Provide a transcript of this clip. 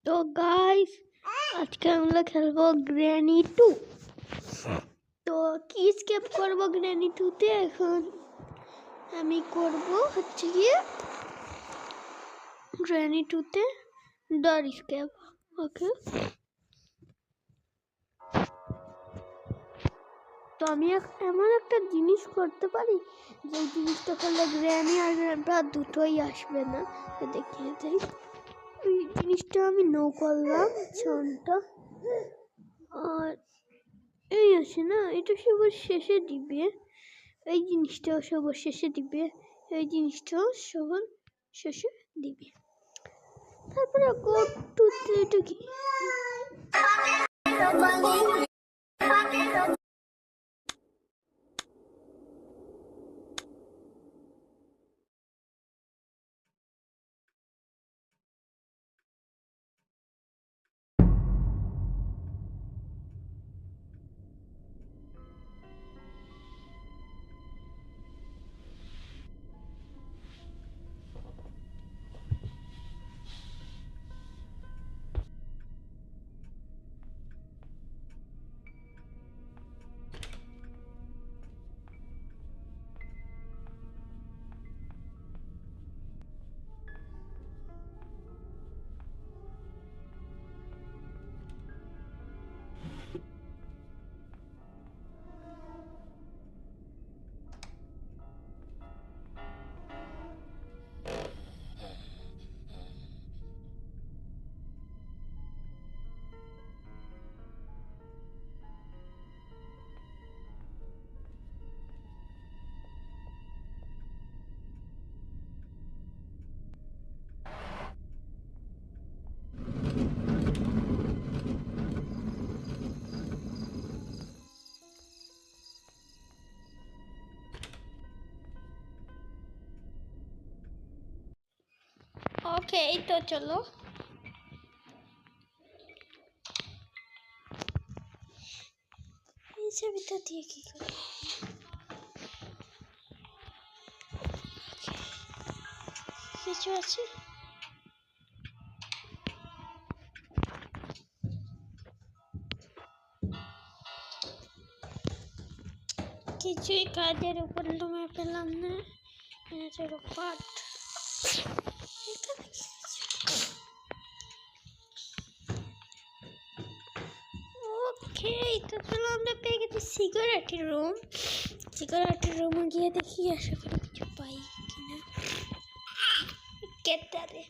তো গাইস, আজকে আমরা খেলবো গ্র্যানি 2। তো কি স্কেপ করবো গ্র্যানি 2তে? এখন আমি করব হচ্ছে গিয়ে গ্র্যানি 2তে ডর স্কেপ। ওকে, তো আমি এমন একটা জিনিস করতে পারি যে জিনিসটা করলে গ্র্যানি আর গ্র্যান্ডপা দুটোই আসবে না। দেখিয়ে দেই, এই জিনিসটা আমি নো করলাম ছনটা, আর এই আছে না, এটা সবার শেষে দিবে। এই জিনিসটাও সবার শেষে দিবে, এই জিনিসটাও সবার শেষে দিবে। তারপরে এটা কি? ওকে, তো চলো এই ছবিটা দিয়ে কি করি? কিছু আছে? কিছুই কাজের উপর লুমে পেলাম না। চলো পাট, ওকে, তো চলো আমরা পেয়ে গেছি সিগারেটের রুম। সিগারেটের রুমে গিয়ে দেখি, আশা করি কিছু পাই কিনা। কেটারে